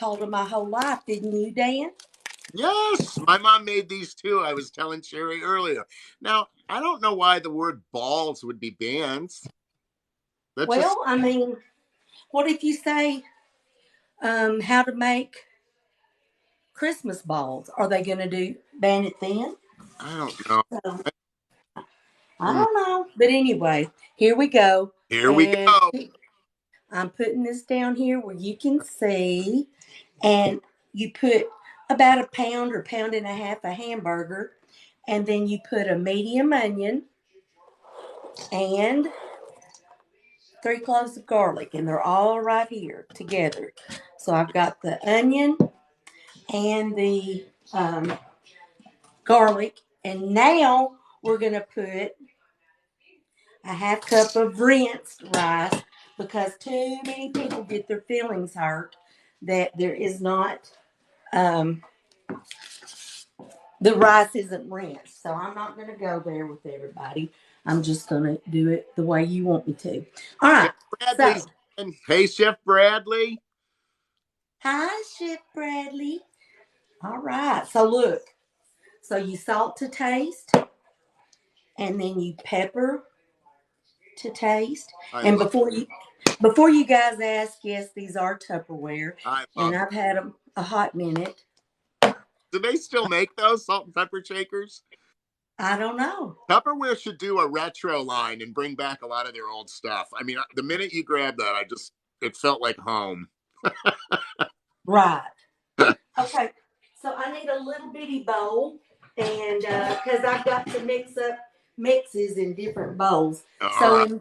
called them my whole life, didn't you, Dan? Yes, my mom made these too. I was telling Sherry earlier. Now, I don't know why the word balls would be banned. That's just, Well, I mean, what if you say how to make Christmas balls? Are they going to do ban it then? I don't know. So, I Hmm, don't know. But anyway, here we go. here we And go. I'm putting this down here where you can see. And you put about a pound or pound and a half of hamburger. And then you put a medium onion and 3 cloves of garlic. And they're all right here together. So I've got the onion and the garlic. And now we're going to put a half cup of rinsed rice because too many people get their feelings hurt that there is not, um, the rice isn't rinsed. So I'm not going to go there with everybody. I'm just going to do it the way you want me to. All Chef right. So, Bradley's in. Hey, Chef Bradley. hi, Chef Bradley. All right. So look. So you salt to taste and then you pepper to taste. I And love, before you guys ask, yes, these are Tupperware, I and love them. I've had them a hot minute. Do they still make those salt and pepper shakers? I don't know. Tupperware should do a retro line and bring back a lot of their old stuff. I mean, the minute you grabbed that, it felt like home. Right. Okay. So I need a little bitty bowl, and because I've got to mix up mixes in different bowls. All So right.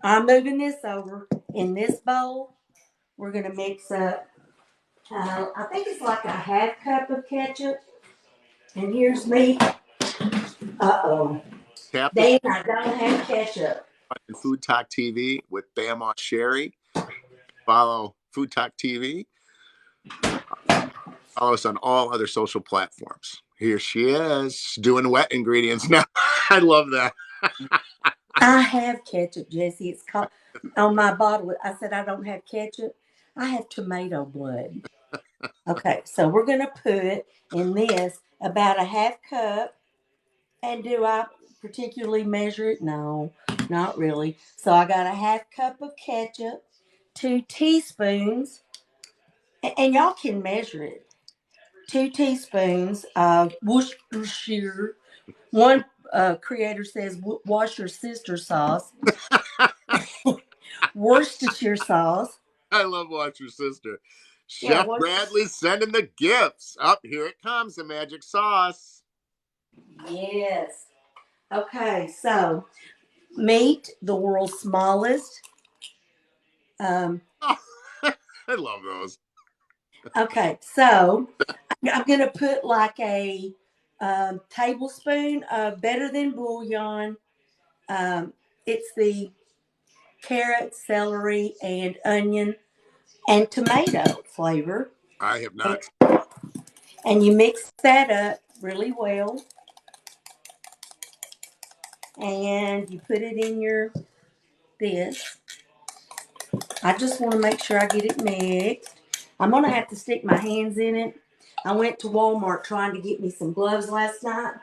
I'm moving this over. In this bowl, we're gonna mix up. I think it's like a half cup of ketchup. And here's me. Uh-oh. Tap the Dan, I don't have ketchup. and Food Talk TV with Bamaw Sherry. Follow Food Talk TV. Follow us on all other social platforms. Here she is doing wet ingredients now. I love that. I have ketchup, Jesse. It's called on my bottle. I said I don't have ketchup. I have tomato blood. Okay, so we're gonna put in this about a half cup. And do I particularly measure it? No, not really. So I got a half cup of ketchup, 2 teaspoons, and y'all can measure it. 2 teaspoons of Worcestershire. One creator says wash your sister sauce. Worcestershire sauce. I love Watch Your Sister. Yeah, Chef Bradley sending the gifts. Up here it comes, the magic sauce. yes. Okay, so meat, the world's smallest. Um, Oh, I love those. okay, so I'm going to put like a tablespoon of better than bouillon. Um, it's the carrot, celery, and onion and tomato flavor. I have And, not. and you mix that up really well. And you put it in your this. I just want to make sure I get it mixed. I'm going to have to stick my hands in it. I went to Walmart trying to get me some gloves last night.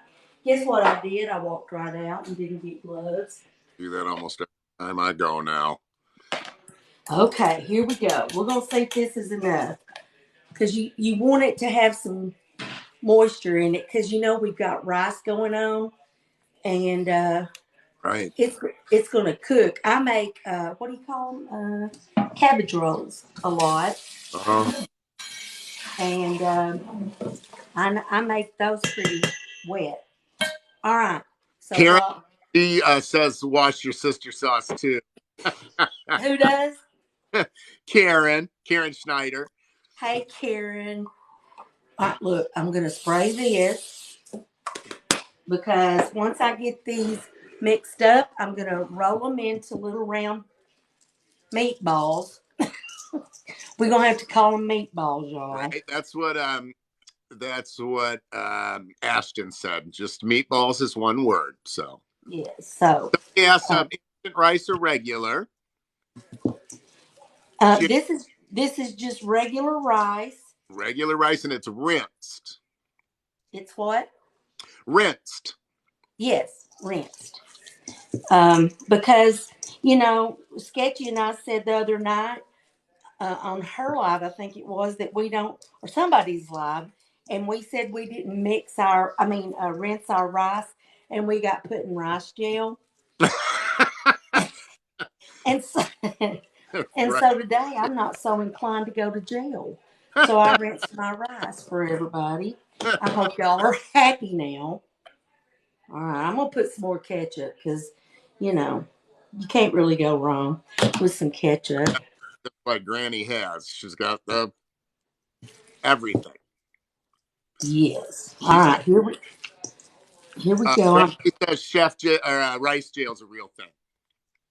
Guess what I did? I walked right out and didn't get gloves. Do that almost every time I go now. Okay, here we go. We're going to see if this is enough. Because you want it to have some moisture in it. Because we've got rice going on. And Right. it's going to cook. I make, what do you call them? Cabbage rolls a lot. Uh-huh. And I make those pretty wet. All right. So Karen, what? she says wash your sister sauce too. Who does? Karen Schneider. Hey, Karen. All right, look, I'm going to spray this because once I get these mixed up, I'm going to roll them into little round meatballs. We're going to have to call them meatballs, y'all. Right. That's what Ashton said. Just meatballs is one word. So Yes. So yes, uh, instant rice or regular. uh, this is this is just regular rice. Regular rice, and it's rinsed. It's what? Rinsed. Yes, rinsed. Because, Sketchy and I said the other night on her live, I think it was, that we don't, or somebody's live, and we said we didn't rinse our rice, and we got put in rice jail. And so, and Right. so today I'm not so inclined to go to jail. So I rinsed my rice for everybody. I hope y'all are happy now. All right, I'm gonna put some more ketchup because, you can't really go wrong with some ketchup. That's what Granny has. She's got the everything. Yes. All She's right, here we go. Granny says rice jail is a real thing.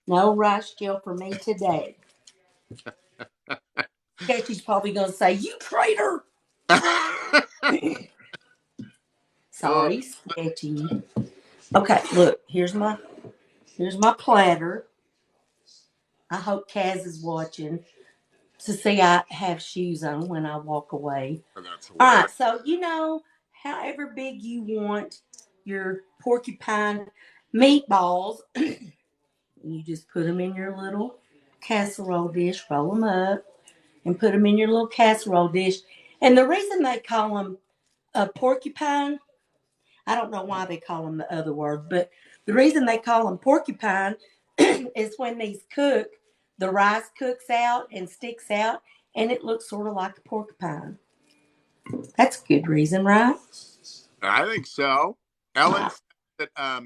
No rice jail for me today. Sketchy's probably gonna say, "You traitor." Oh, Sorry, Sketchy. Okay, look, here's my platter. I hope Kaz is watching to see I have shoes on when I walk away. that's All hilarious. right, so however big you want your porcupine meatballs, you just put them in your little casserole dish, roll them up, and put them in your little casserole dish. And the reason they call them a porcupine, I don't know why they call them the other word, but the reason they call them porcupine is when these cook, the rice cooks out and sticks out, and it looks sort of like a porcupine. That's a good reason, right? I think so. Ellen Wow. said that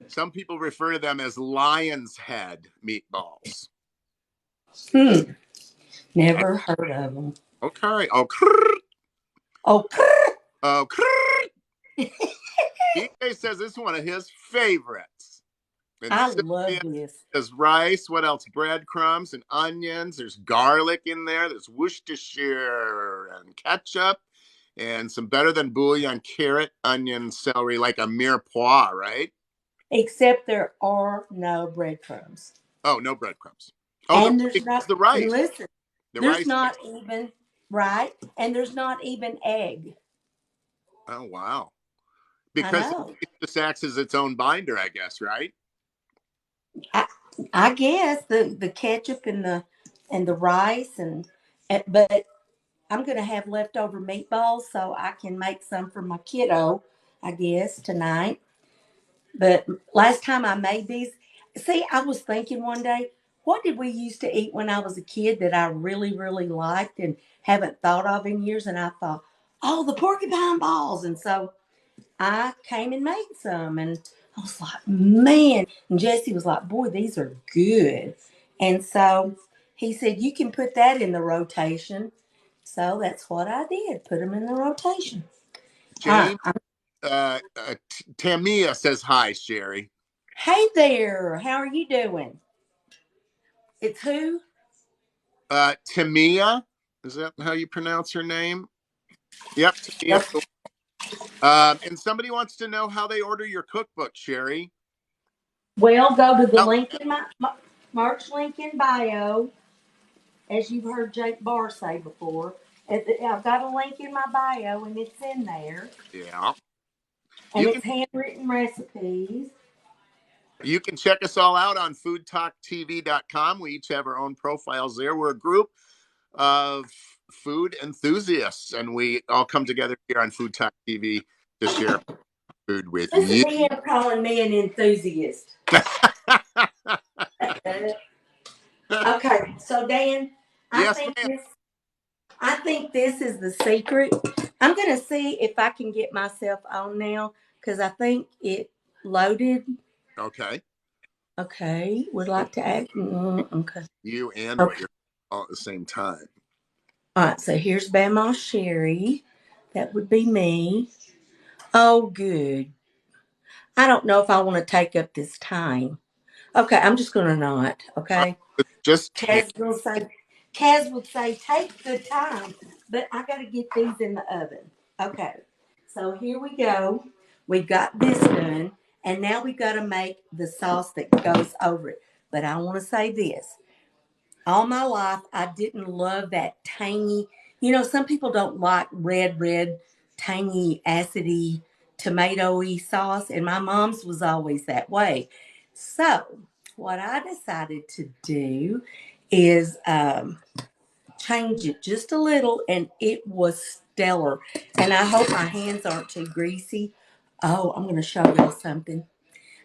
some people refer to them as lion's head meatballs. Never heard of them. Okay. Oh, Oh, DJ says this is one of his favorites. And I love Sylvia this. says rice. What else? Breadcrumbs and onions. There's garlic in there. There's Worcestershire and ketchup. And some better than bouillon, carrot, onion, celery, like a mirepoix, right? Except there are no breadcrumbs. Oh, no breadcrumbs. Oh, And there's because not, the and rice. listen, The there's rice. not even, right? And there's not even egg. Oh, wow. I Because know. it just acts as its own binder, I guess, right? I, I guess the ketchup and the rice but I'm gonna have leftover meatballs so I can make some for my kiddo, I guess, tonight. But last time I made these, see, I was thinking one day, what did we used to eat when I was a kid that I really, really liked and haven't thought of in years? And I thought, oh, the porcupine balls. And so I came and made some. And I was like, man. And Jesse was like, boy, these are good. And so he said, you can put that in the rotation. So that's what I did, put them in the rotation. All James right. Tamia says hi, Sherry. Hey there. How are you doing? It's who? Tamia, is that how you pronounce her name? Yep, Tamia. Yep. And somebody wants to know how they order your cookbook, Sherry. Well, go to the Ellen, link in my Mark's link in bio, as you've heard Jake Barr say before. I've got a link in my bio, and it's in there, yeah. and You can it's handwritten recipes. you can check us all out on foodtalktv.com. We each have our own profiles there. We're a group of food enthusiasts, and we all come together here on Food Talk TV to share food with Listen you. to him calling me an enthusiast. Okay, so Dan, I Yes, think ma'am. this I think this is the secret. I'm going to see if I can get myself on now because I think it loaded. Okay. Okay, would like to act. Okay. You and what Okay. you're all at the same time. All right, so here's Bamaw Sherry. That would be me. Oh, good. I don't know if I want to take up this time. Okay, I'm just going to not. Okay. Just Kaz will say, Kaz would say, take the time, but I got to get these in the oven. Okay, so here we go. We've got this done, and now we've got to make the sauce that goes over it. But I want to say this. All my life, I didn't love that tangy You know, some people don't like red, tangy, acidy, tomatoey sauce, and my mom's was always that way. So, what I decided to do is change it just a little, and it was stellar. And I hope my hands aren't too greasy. Oh, I'm going to show y'all something.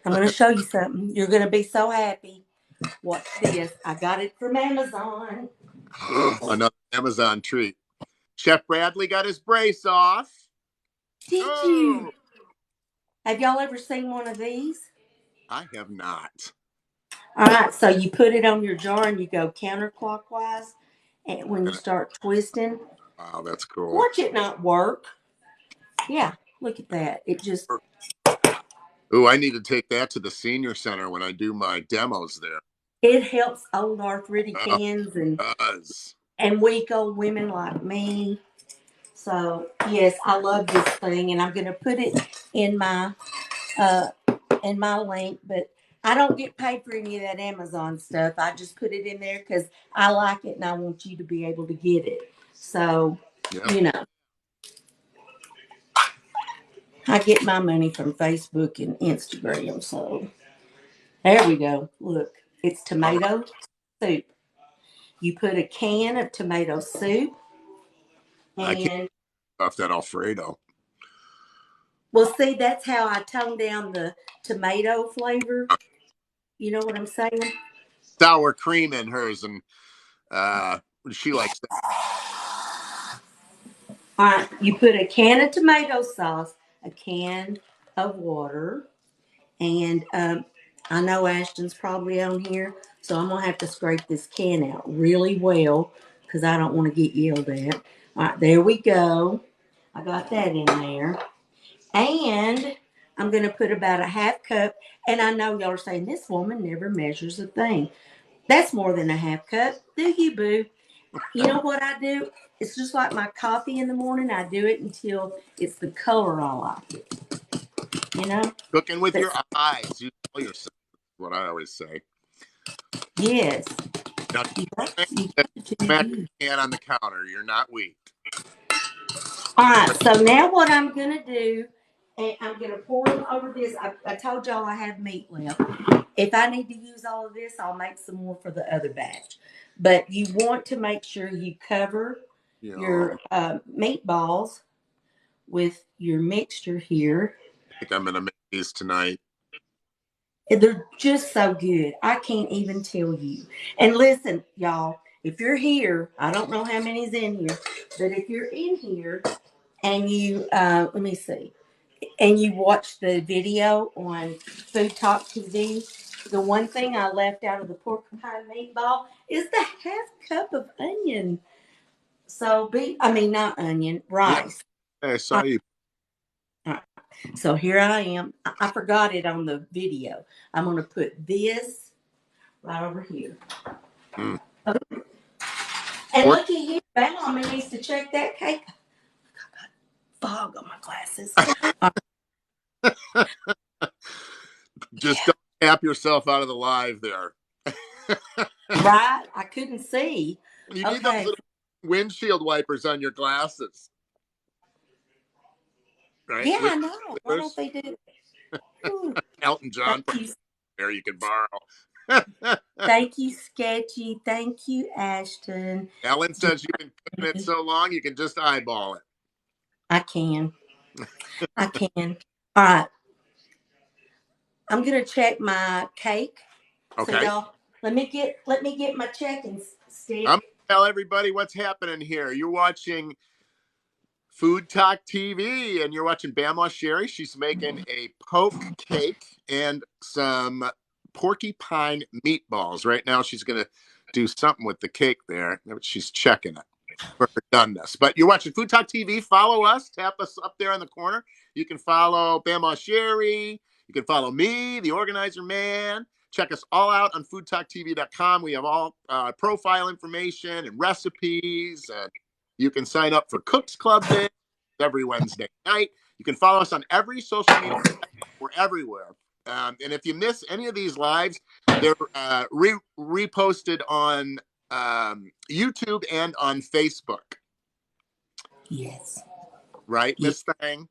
I'm going to show you something. You're going to be so happy. What's this? I got it from Amazon. Another Amazon treat. Chef Bradley got his brace off. Did you? Oh, Have y'all ever seen one of these? I have not. All right, so you put it on your jar and you go counterclockwise. And when you And start twisting, wow, that's cool. watch it not work. Yeah, look at that. It just, Ooh, I need to take that to the senior center when I do my demos there. it helps old arthritic Oh, hands and it does. weak old women like me. So yes, I love this thing, and I'm going to put it uh in my link. But I don't get paid for any of that Amazon stuff. I just put it in there because I like it and I want you to be able to get it. So Yep. you know, I get my money from Facebook and Instagram. So there we go. Look, it's All right. tomato soup. You put a can of tomato soup, I can't and off that Alfredo. well, see, that's how I tone down the tomato flavor. You know what I'm saying? Sour cream in hers, and uh, she likes that. All right, you put a can of tomato sauce, a can of water, and I know Ashton's probably on here, so I'm gonna have to scrape this can out really well because I don't want to get yelled at. All right, there we go. I got that in there, and I'm gonna put about a half cup. And I know y'all are saying this woman never measures a thing. That's more than a half cup. Do you, boo? You know what I do? It's just like my coffee in the morning. I do it until it's the color I like it. You know? Cooking with But your eyes. You tell yourself. What I always say. yes, Now, you got to do smack good. your can on the counter. You're not weak. All right. So now what I'm gonna do, and I'm gonna pour them over this. I told y'all I have meat left. If I need to use all of this, I'll make some more for the other batch. But you want to make sure you cover You know, your meatballs with your mixture here. I think I'm gonna make these tonight. They're just so good. I can't even tell you. And listen, y'all, if you're here, I don't know how many's in here, but if you're in here and you, let me see, and you watch the video on Food Talk TV, the one thing I left out of the porcupine meatball is the half cup of onion. So I mean, not onion, Yeah, rice. I saw you. All right. So here I am. I forgot it on the video. I'm going to put this right over here. Mm. And Pork. looky here, Bamaw needs to check that cake. Fog on my glasses. Just don't tap yourself out of the live there. Right? I couldn't see. You need those Okay. little windshield wipers on your glasses, right? Yeah, I Windshield know. Why don't wipers. they do it? Ooh, Elton thank John you. there you can borrow. Thank you, Sketchy. Thank you, Ashton. Ellen says you've been cooking it so long you can just eyeball it. I can. I can. All right. I'm gonna check my cake. So Okay. y'all, let me get my checking I'm gonna stick. tell everybody what's happening here. You're watching Food Talk TV, and you're watching Bamaw Sherry. She's making a poke cake and some porcupine meatballs. Right now, she's going to do something with the cake there. She's checking it for her doneness. But you're watching Food Talk TV. Follow us. Tap us up there in the corner. You can follow Bamaw Sherry. You can follow me, the organizer man. Check us all out on foodtalktv.com. We have all profile information and recipes. And you can sign up for Cooks Club Day every Wednesday night. You can follow us on every social media. We're everywhere. And if you miss any of these lives, they're reposted on YouTube and on Facebook. Yes. Right, Yeah. Miss Thing?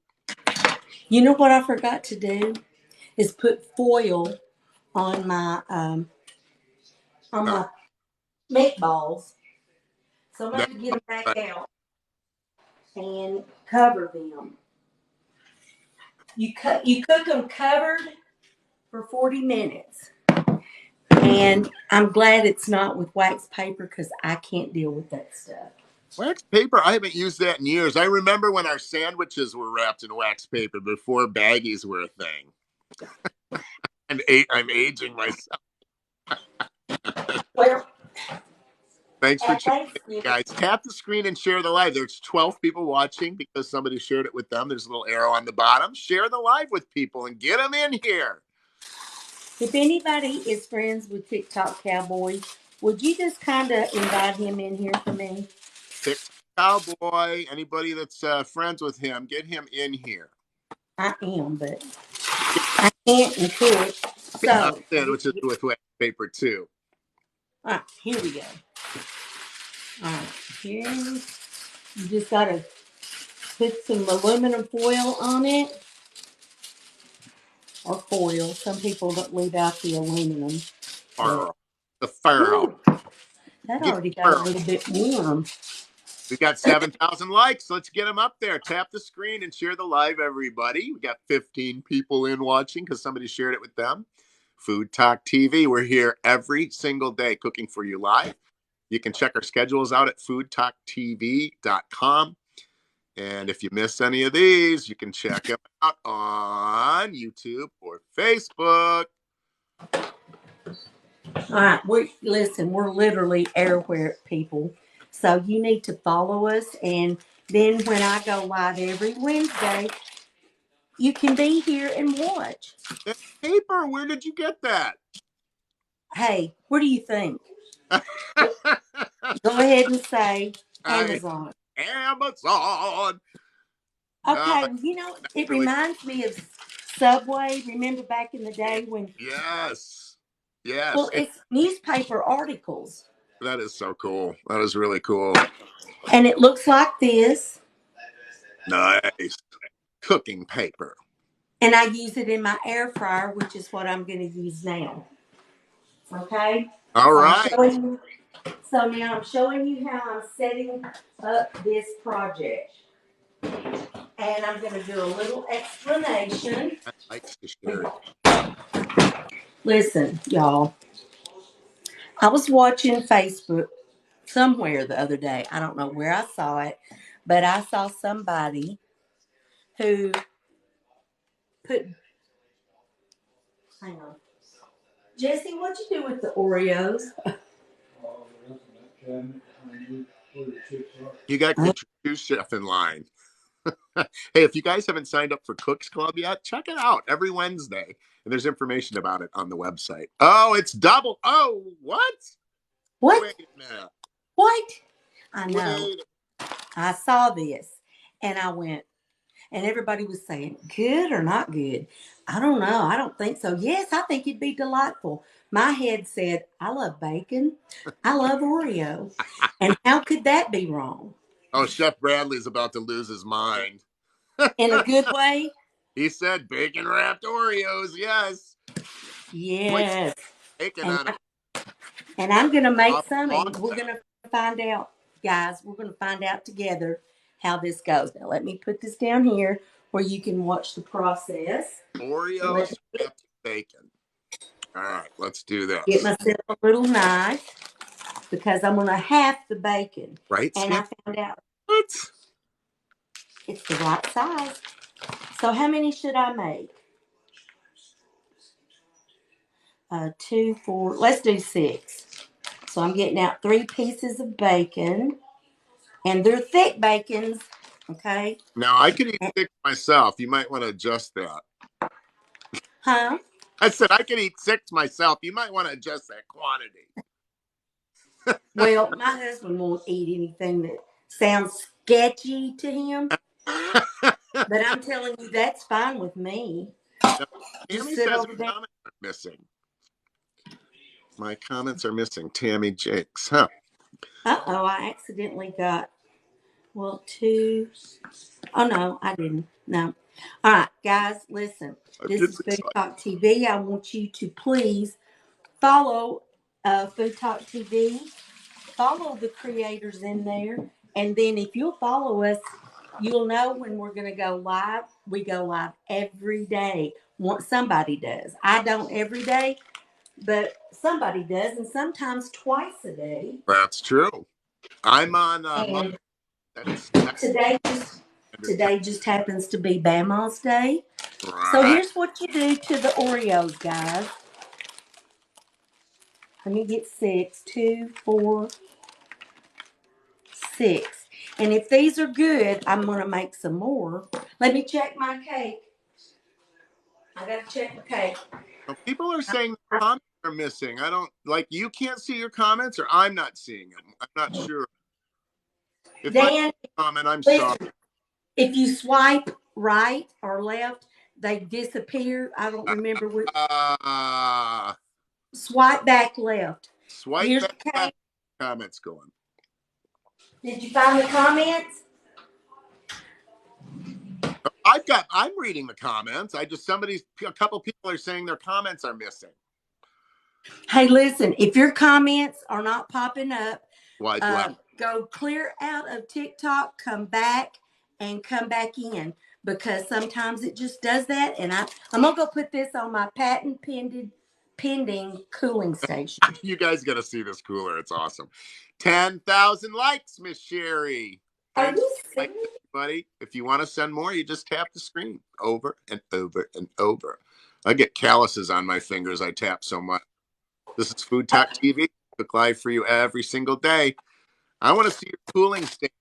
You know what I forgot to do is put foil on Uh, my meatballs. So I'm that, going to get them back out and cover them. You cook them covered for 40 minutes. And I'm glad it's not with wax paper because I can't deal with that stuff. wax paper, I haven't used that in years. I remember when our sandwiches were wrapped in wax paper before baggies were a thing. I'm aging myself. Well, Thanks for at tuning Thanksgiving, in, guys. Tap the screen and share the live. There's 12 people watching because somebody shared it with them. There's a little arrow on the bottom. Share the live with people and get them in here. if anybody is friends with TikTok Cowboy, would you just kind of invite him in here for me? TikTok Cowboy, anybody that's friends with him, get him in here. I am, but I can't and could. So, Sandwiches with wax paper too. all right, here we go. All right, here you just gotta put some aluminum foil on it, or foil. Some people don't leave out the aluminum, but Fire, the fire out. whew, that Get already the got fire a out. little bit warm. We got 7,000 likes. Let's get them up there. Tap the screen and share the live, everybody. We got 15 people in watching because somebody shared it with them. Food Talk TV. We're here every single day cooking for you live. You can check our schedules out at foodtalktv.com. And if you miss any of these, you can check them out on YouTube or Facebook. All right, we're literally everywhere, people. So you need to follow us, and then when I go live every Wednesday, you can be here and watch. That paper, where did you get that? Hey, what do you think? Go ahead and say I Amazon. Amazon. Okay, it Really, reminds me of Subway. Remember back in the day when, yes, yes. well, it's newspaper articles, That is so cool. That is really cool. and it looks like this, Nice cooking paper. and I use it in my air fryer, which is what I'm going to use now. Okay, All so right. now I'm showing you how I'm setting up this project, and I'm going to do a little explanation. I like to share it. Listen, y'all, I was watching Facebook somewhere the other day. I don't know where I saw it, but I saw somebody who put. Hang on, Jesse, what'd you do with the Oreos? You got the true chef in line. Hey, if you guys haven't signed up for Cooks Club yet, check it out every Wednesday. And there's information about it on the website. Oh, it's double. Oh, what? What? Wait a minute. What? I know. Wait. I saw this, and I went, and everybody was saying, good or not good? I don't know. I don't think so. Yes, I think it'd be delightful. My head said, I love bacon. I love Oreo. And how could that be wrong? Oh, Chef Bradley's about to lose his mind. In a good way? He said bacon wrapped Oreos. Yes. Put some Yes. bacon And, on them. and I'm going to make Off some, long and we're time. going to find out, guys. We're going to find out together how this goes. Now, let me put this down here where you can watch the process. And Oreos let's wrapped in bacon. All right, let's do get this. myself a little knife because I'm going to half the bacon. Right, And Skip? I found out What? it's the right size. So how many should I make? Two, four. Let's do six. So I'm getting out 3 pieces of bacon, and they're thick bacons. Okay. Now, I could eat 6 myself. You might want to adjust that. Huh? I said I could eat 6 myself. You might want to adjust that quantity. Well, my husband won't eat anything that sounds sketchy to him, but I'm telling you, that's fine with me. Now, Just Tammy sit says over her there. comments are missing. My comments are missing. Tammy Jakes. Huh. Uh oh, I accidentally got Well, two. Oh, no, I didn't. No. All right, guys, listen. I'm This getting is Food excited. Talk TV. I want you to please follow Food Talk TV. Follow the creators in there. And then if you'll follow us, you'll know when we're going to go live. We go live every day. Somebody does. I don't every day, but somebody does, and sometimes twice a day. That's true. I'm on Monday. And That's today just standard time. today just happens to be Bamaw's day. So Right. here's what you do to the Oreos, guys. Let me get six, two, four, six. And if these are good, I'm going to make some more. Let me check my cake. I got to check my cake. Well, people are saying the comments are missing. I don't like you can't see your comments or I'm not seeing them. I'm not sure. If I Dan, comment, I'm sorry. listen, if you swipe right or left, they disappear. I don't remember which. Uh, Swipe back left. swipe Here's back the left. cake. Comments going. Did you find the comments? I'm reading the comments. A couple people are saying their comments are missing. Hey, listen, if your comments are not popping up, Swipe left. go clear out of TikTok, come back, and come back in because sometimes it just does that. And I'm going to go put this on my patent pending cooling station. You guys got to see this cooler. It's awesome. 10,000 likes, Miss Sherry. Are Thanks, you likes, serious? everybody. If you want to send more, you just tap the screen over and over and over. I get calluses on my fingers. I tap so much. This is Food Talk TV. Cook live for you every single day. I want to see your cooling station.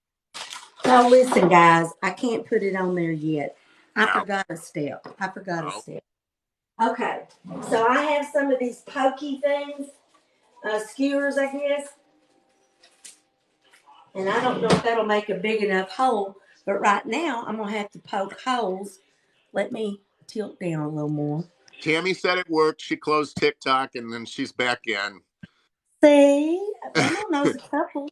Now, listen, guys, I can't put it on there yet. I No. forgot a step. I forgot a Oh, step. Okay, so I have some of these pokey things, skewers, I guess. And I don't know if that'll make a big enough hole, but right now I'm going to have to poke holes. Let me tilt down a little more. Tammy said it worked. She closed TikTok and then she's back in. See, Bama knows a couple.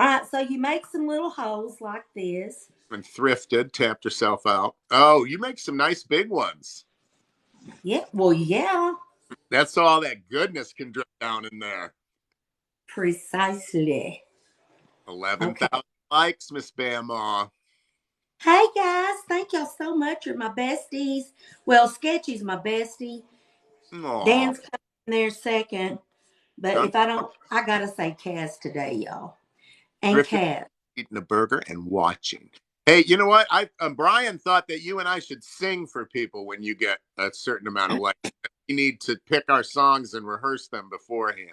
All right, so you make some little holes like this. And thrifted, tapped herself out. Oh, you make some nice big ones. Yeah, well, yeah, That's all that goodness can drip down in there. precisely. Okay. 11,000 likes, Miss Bamaw. Hey guys, thank y'all so much. You're my besties. Well, Sketchy's my bestie. Aw. Dan's coming in there second. But Done. if I don't, I gotta say Cass today, y'all. And Thrifted, Cass. eating a burger, and watching. Hey, you know what? Brian thought that you and I should sing for people when you get a certain amount of likes. We need to pick our songs and rehearse them beforehand.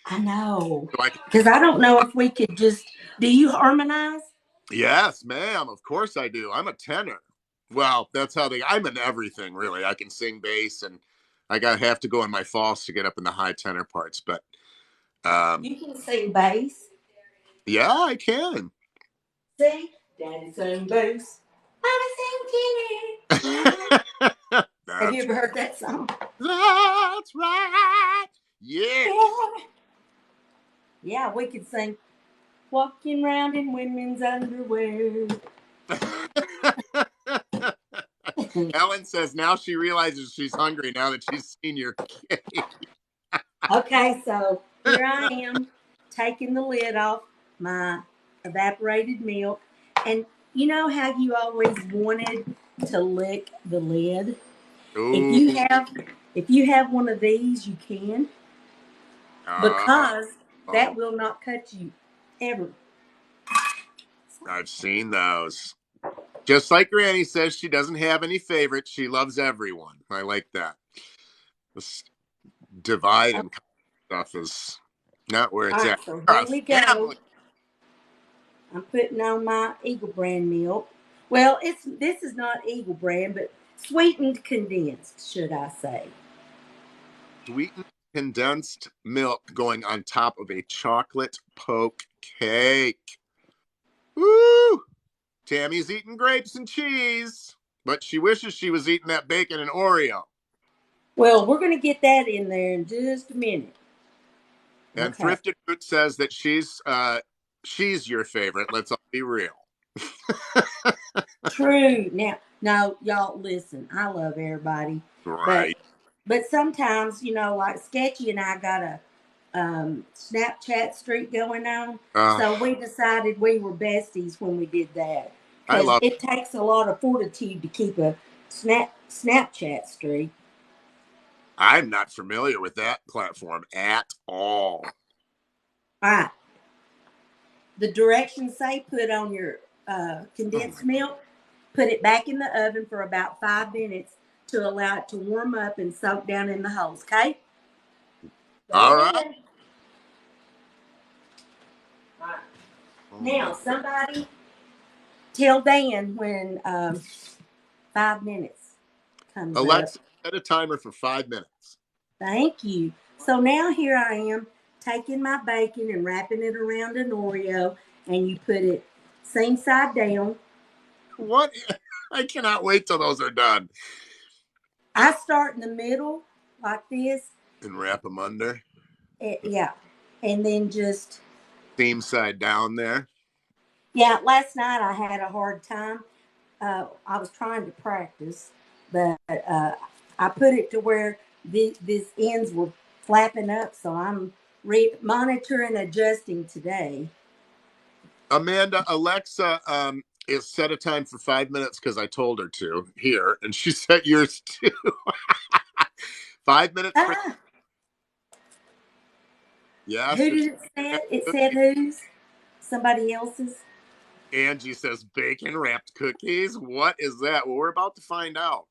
I know. So I can, Because I don't know if we could just, do you harmonize? yes, ma'am. Of course I do. I'm a tenor. Well, I'm in everything really. I can sing bass and have to go in my false to get up in the high tenor parts. But um, You can sing bass. yeah, I can. See? Daddy sing bass. Mama sing tenor. Have you That's ever heard that song? that's right. Yeah. Yeah. Yeah, we could sing Walking Round in Women's Underwear. Ellen says now she realizes she's hungry now that she's seen your cake. Okay, so here I am taking the lid off my evaporated milk. And you know how you always wanted to lick the lid? If Ooh. you have if you have one of these, you can Uh, because oh, that will not cut you ever. I've seen those. Just like Granny says, she doesn't have any favorites. She loves everyone. I like that. This divide and stuff is not where All it's right, at. so We're here a we go. family. I'm putting on my Eagle brand milk. Well, this is not Eagle brand, but sweetened condensed, should I say. Sweetened condensed milk going on top of a chocolate poke cake. Woo! Tammy's eating grapes and cheese, but she wishes she was eating that bacon and Oreo. Well, we're going to get that in there in just a minute. And Okay. Thrifted Root says that she's your favorite. Let's all be real. True. Now, no, y'all listen. I love everybody, but Right. sometimes, like Sketchy and I got a Snapchat streak going on, Uh, so we decided we were besties when we did that I because love. it takes a lot of fortitude to keep a Snapchat streak. I'm not familiar with that platform at all. All right, the directions say put on your Oh condensed my. milk, put it back in the oven for about 5 minutes to allow it to warm up and soak down in the holes. Okay. Go All right. ahead. All right. Oh Now, my. somebody tell Dan when 5 minutes comes up. Alexa, set a timer for 5 minutes. Thank you. So now here I am taking my bacon and wrapping it around an Oreo, and you put it same side down. What? I cannot wait till those are done. I start in the middle like this. And wrap them under. Yeah. And then just, Seam side down there. yeah, last night I had a hard time. I was trying to practice, but I put it to where these ends were flapping up, so I'm monitoring, adjusting today. Amanda, Alexa is set a time for 5 minutes because I told her to here, and she set yours too. 5 minutes for Ah, yes. who did it say? It said whose? Somebody else's? Angie says bacon wrapped cookies. What is that? Well, we're about to find out.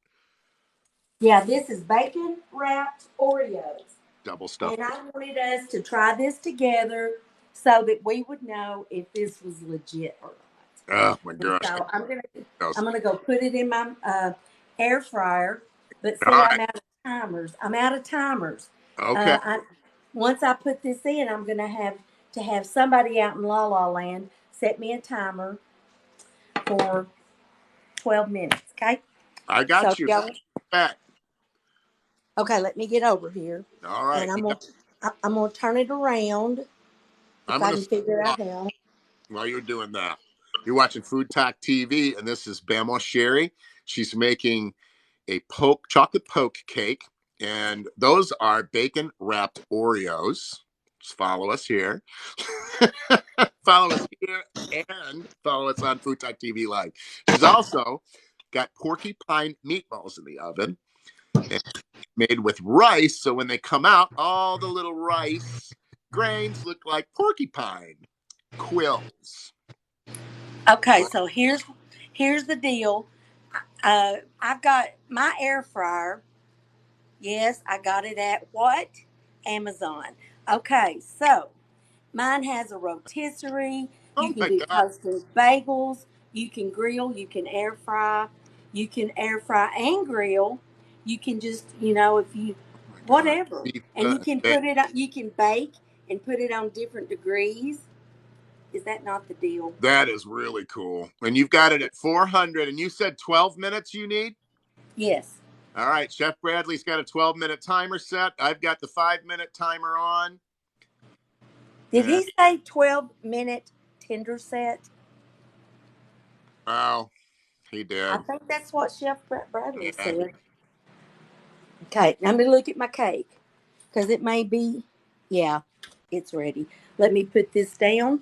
Yeah, this is bacon wrapped Oreos. Double stuffed. And I wanted us to try this together so that we would know if this was legit or not. Oh my And gosh. so All I'm gonna go put it in my air fryer. But see, right. I'm out of timers. I'm out of timers. Okay. Once I put this in, I'm gonna have to have somebody out in La La Land set me a timer for 12 minutes. Okay. I So got you. y'all, Back. okay, let me get over here, All right. and I'm gonna turn it around if I'm I gonna can stop figure out how. while you're doing that. You're watching Food Talk TV, and this is Bamaw Sherry. She's making a chocolate poke cake, and those are bacon wrapped Oreos. Just follow us here. Follow us here and follow us on Food Talk TV Live. She's also got Porky Pine meatballs in the oven and made with rice. So when they come out, all the little rice grains look like porcupine quills. Okay, so here's the deal. I've got my air fryer. Yes, I got it at what? Amazon. Okay, so mine has a rotisserie. You Oh can my do God. toasted bagels. You can grill. You can air fry. You can air fry and grill. You can just, if you, Oh my God. whatever. And you Pizza. can put it, you can bake and put it on different degrees. Is that not the deal? That is really cool. And you've got it at 400, and you said 12 minutes you need? Yes. All right. Chef Bradley's got a 12-minute timer set. I've got the 5-minute timer on. Did And he say 12-minute tender set? oh, he I did. think that's what Chef Bradley Yeah. said. Okay, let me look at my cake because it may be, yeah, it's ready. Let me put this down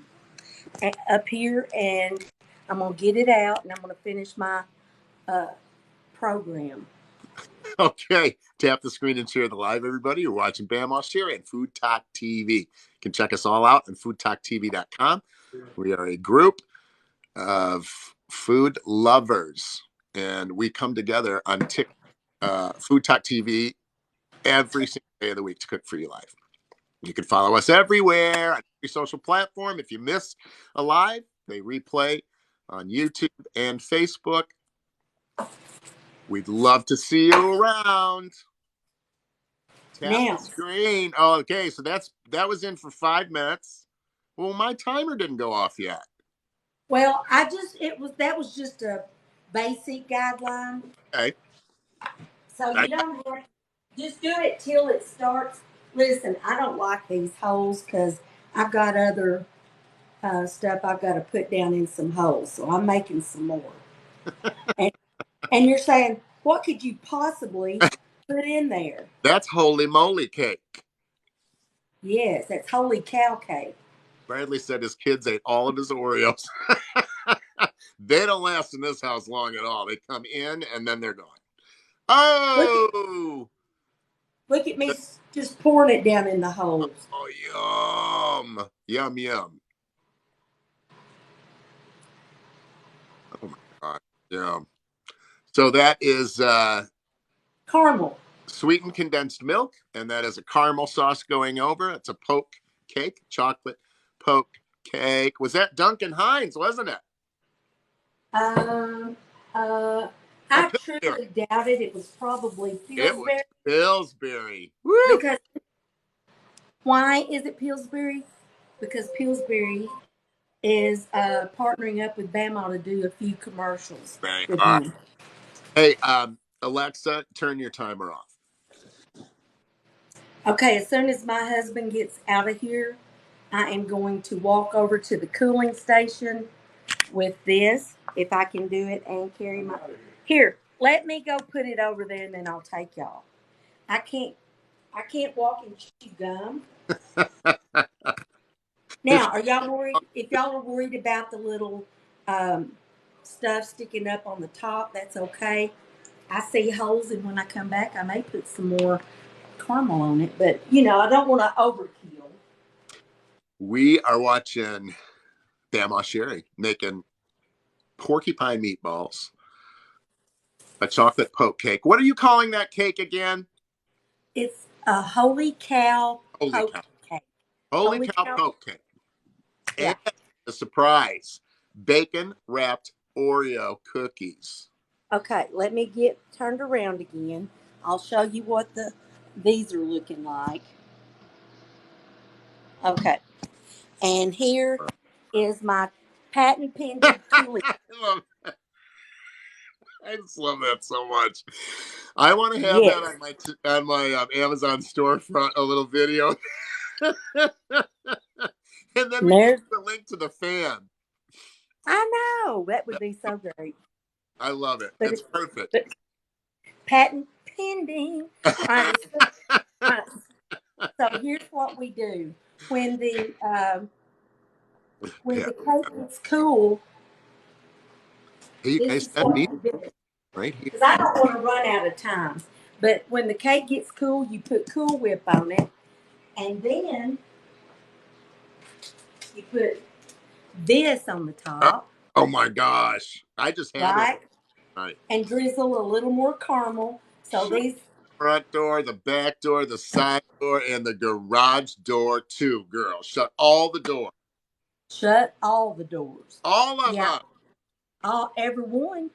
up here and I'm going to get it out and I'm going to finish my uh, program. Okay. Tap the screen and share the live, everybody. You're watching Bam Australia and Food Talk TV. You can check us all out on foodtalktv.com. We are a group of food lovers, and we come together on Food Talk TV every single day of the week to cook for you live. You can follow us everywhere on every social platform. If you miss a live, they replay on YouTube and Facebook. We'd love to see you around. Tap the Now, screen. Oh, okay, so that was in for 5 minutes. Well, my timer didn't go off yet. well, that was just a basic guideline. Okay. So I, you don't have just do it till it starts. Listen, I don't like these holes because I've got other stuff I've got to put down in some holes. So I'm making some more. And, and you're saying, what could you possibly put in there? That's holy moly cake. Yes, that's holy cow cake. Bradley said his kids ate all of his Oreos. They don't last in this house long at all. They come in and then they're gone. Look at Oh, look at me just pouring it down in the holes. oh, yum, yum. Oh my god, yeah. So that is Caramel. sweetened condensed milk, and that is a caramel sauce going over. It's a poke cake, chocolate poke cake. Was that Duncan Hines, wasn't it? Um, uh, Oh, I Pillsbury. truly doubted it was probably It was Pillsbury Pillsbury. Woo! because why is it Pillsbury? Because Pillsbury is partnering up with Bamaw to do a few commercials They with are. them. Hey, Alexa, turn your timer off. Okay, as soon as my husband gets out of here, I am going to walk over to the cooling station with this, if I can do it, and carry my. Here, let me go put it over there, and then I'll take y'all. I can't. I can't walk and chew gum. If Now, are y'all worried? If y'all are worried about the little um, stuff sticking up on the top, that's okay. I see holes, and when I come back, I may put some more caramel on it. But I don't want to overkill. we are watching Bamaw Sherry making porcupine meatballs, a chocolate poke cake. What are you calling that cake again? It's a holy cow Holy poke cow. cake. Holy Holy cow cow. poke cake. And Yeah. a surprise bacon wrapped Oreo cookies. Okay. Let me get turned around again. I'll show you what these are looking like. Okay. And here is my patent pending cooling. I just love that so much. I want to have that Yes. on my Amazon storefront, a little video, and then And we can there's, put a link to the fan. I know that would be so great. I love it. But It's it's perfect. but patent pending. All right. All right. So here's what we do when Yeah. the cake gets cool. Hey, you This guys, is that what meat we do right here. because I don't want to run out of time. But when the cake gets cool, you put Cool Whip on it, and then you put this on the Oh, top, oh my gosh! I just had one right? tonight. And drizzle a little more caramel. So Shut these the front door, the back door, the side door, and the garage door too, girl. Shut all the doors. shut all the doors. All of Yeah, them. every one.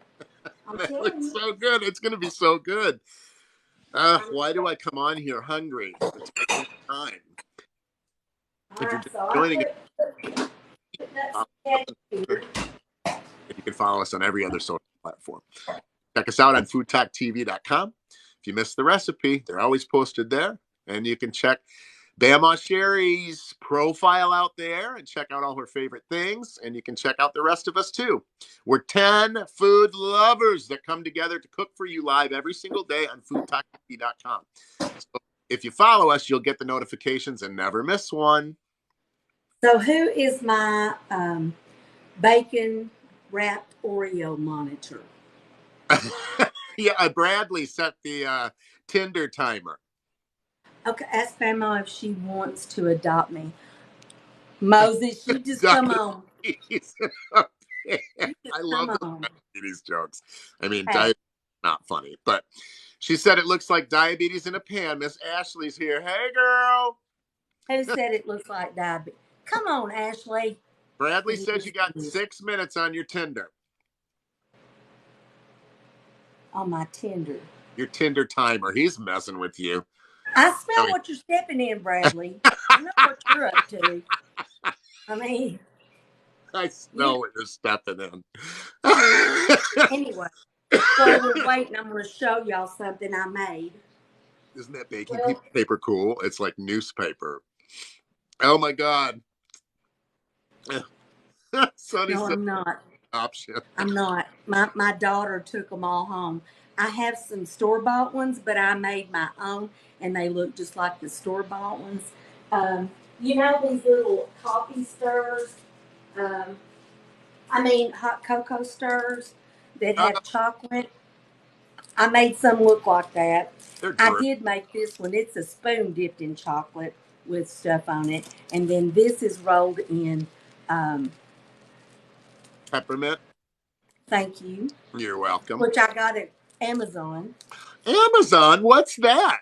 I'm That telling looks you. so good. It's gonna be so good. Why do I come on here hungry? It's my only time. All If you're right, just so I joining us, put nuts follow us and on Twitter, here. and you can follow us on every other social platform. Check us out on FoodTokTV.com. If you missed the recipe, they're always posted there. And you can check Bamaw Sherry's profile out there and check out all her favorite things. And you can check out the rest of us too. We're 10 food lovers that come together to cook for you live every single day on FoodTokTV.com. So if you follow us, you'll get the notifications and never miss one. So who is my bacon wrapped Oreo monitor? Yeah, Bradley set the Tinder timer. Okay, ask Grandma if she wants to adopt me. Moses, you just come on. Diabetes. You just I come love those on. diabetes jokes. I mean, Hey, diabetes not funny, but she said it looks like diabetes in a pan. Miss Ashley's here. Hey, girl. who said it looks like diabetes? Come on, Ashley. Bradley It says is you got good. 6 minutes on your Tinder. On my Tinder. Your Tinder timer. He's messing with you. I smell what you're stepping in, Bradley. I know what you're up to. I mean, I you smell what you're stepping in. anyway. While we're waiting, I'm going to show y'all something I made. Isn't that baking Well, paper cool? It's like newspaper. Oh my God. Sonny No, said I'm not. option. I'm not. My daughter took them all home. I have some store bought ones, but I made my own, and they look just like the store bought ones. Um, you know these little coffee stirrers. Um, I mean hot cocoa stirrers that Uh, have chocolate. I made some look like that. they're I dork. did make this one. It's a spoon dipped in chocolate with stuff on it, and then this is rolled in. Um, Peppermint. thank you, You're welcome. which I got at Amazon. Amazon. What's that?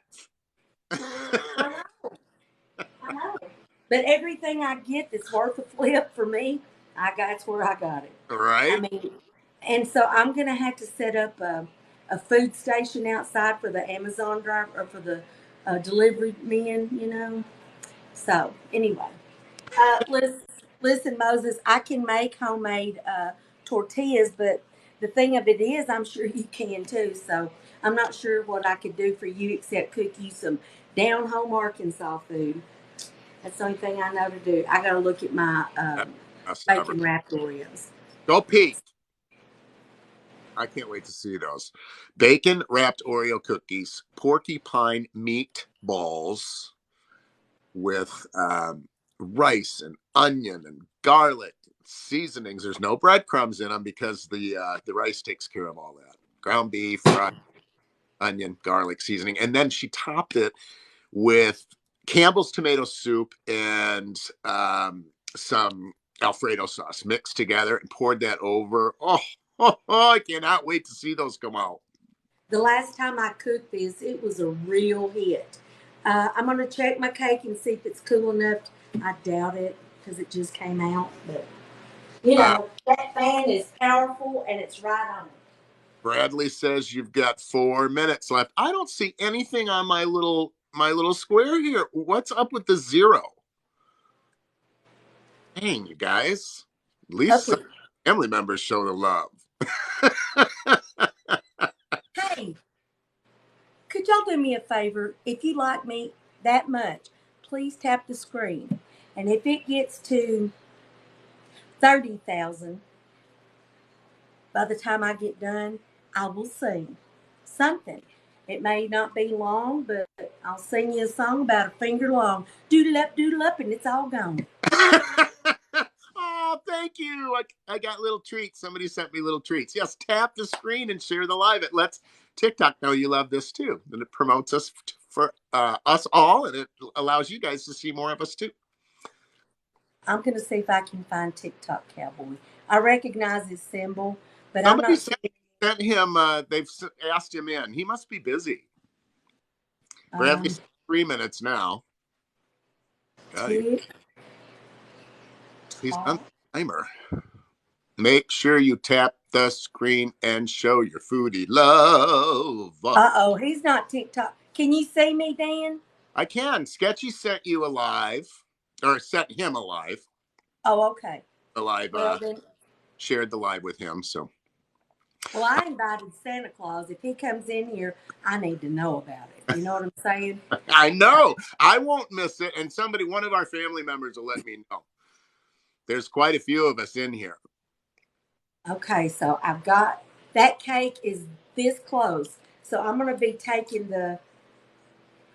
I know, I know. But everything I get that's worth a flip for me, that's where I got it. I Right. mean, and so I'm gonna have to set up a food station outside for the Amazon driver or for the delivery men, you know. So anyway, listen, listen, Moses, I can make homemade tortillas, but the thing of it is, I'm sure you can too. So I'm not sure what I could do for you except cook you some down home Arkansas food. That's the only thing I know to do. I got to look at my That's the best ever. bacon wrapped Oreos. Go Pete. I can't wait to see those. Bacon wrapped Oreo cookies, porcupine meatballs with rice and onion and garlic seasonings. There's no breadcrumbs in them because the rice takes care of all that. Ground beef, rice, onion, garlic seasoning, and then she topped it with Campbell's tomato soup and some Alfredo sauce mixed together and poured that over. Oh, I cannot wait to see those come out. The last time I cooked this, it was a real hit. I'm going to check my cake and see if it's cool enough. I doubt it because it just came out. But, you Uh, know, that fan is powerful and it's right on it. Bradley says you've got 4 minutes left. I don't see anything on my little square here. What's up with the zero? Dang, you guys. At least Up some with, family members show the love. hey, could y'all do me a favor? If you like me that much, please tap the screen. And if it gets to 30,000 by the time I get done, I will sing something. It may not be long, but I'll sing you a song about a finger long. Doodle up, and it's all gone. Oh, thank you. I got little treats. Somebody sent me little treats. Yes, tap the screen and share the live. It lets TikTok know you love this too. And it promotes us for us all, and it allows you guys to see more of us too. I'm going to see if I can find TikTok Cowboy. I recognize his symbol, but I'm Somebody not sent, seeing. sent him, they've asked him in. He must be busy. Bradley Um, said 3 minutes now. God, he's on TikTok. the timer. Make sure you tap the screen and show your foodie love. Uh-oh, he's not TikTok. Can you see me, Dan? I can. Sketchy sent you a live, or sent him a live. Oh, okay. A live, Well then, shared the live with him. So well, I invited Santa Claus. If he comes in here, I need to know about it. You know what I'm saying? I know I won't miss it. And one of our family members will let me know. There's quite a few of us in here. Okay, so I've got that cake is this close. So I'm going to be taking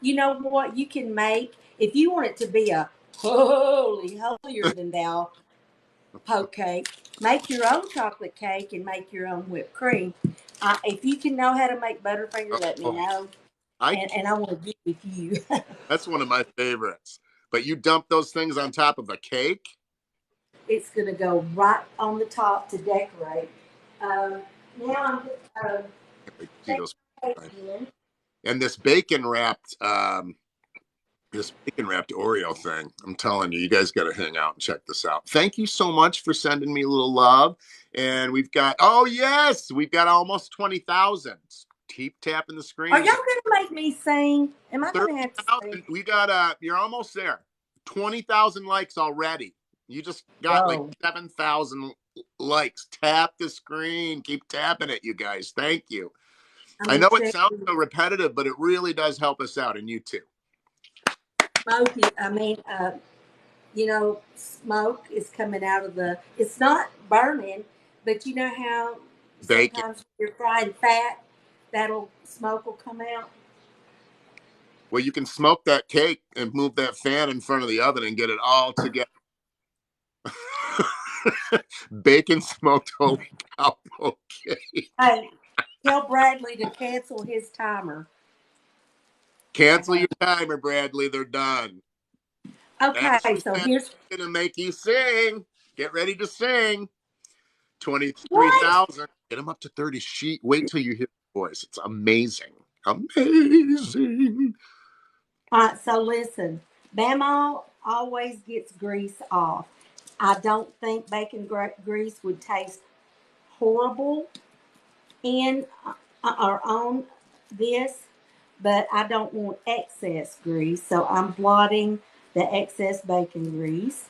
you know what you can make if you want it to be a holier than thou poke cake. Make your own chocolate cake and make your own whipped cream. If you can know how to make Butterfinger, let me Oh, know, I and I want to get with you. that's one of my favorites. But you dump those things on top of a cake. It's going to go right on the top to decorate. Um, now I'm See those. taking. And this bacon wrapped Oreo thing. I'm telling you, you guys got to hang out and check this out. Thank you so much for sending me a little love. And we've got almost 20,000. Keep tapping the Are screen. y'all going to make me sing? Am I going to have to sing? 30,000. We got you're almost there. 20,000 likes already. You just got like Whoa. 7,000 likes. Tap the screen. Keep tapping it, you guys. Thank you. I'm I going know to it check. sounds so repetitive, but it really does help us out, and you too. Smoky. I mean, you know, smoke is coming out of the. It's not burning, but you know how Bacon. sometimes when you're frying fat, that'll smoke will come out. Well, you can smoke that cake and move that fan in front of the oven and get it all together. Bacon smoked holy cow cake. Hey, tell Bradley to cancel his timer. Cancel Okay. your timer, Bradley. They're done. Okay, Ashley so said here's it's gonna make you sing. Get ready to sing. what? 23,000. Get them up to 30 sheet. Wait till you hear the voice. It's amazing. Amazing. All right, so listen, Bamaw always gets grease off. I don't think bacon grease would taste horrible in or on this, but I don't want excess grease, so I'm blotting the excess bacon grease.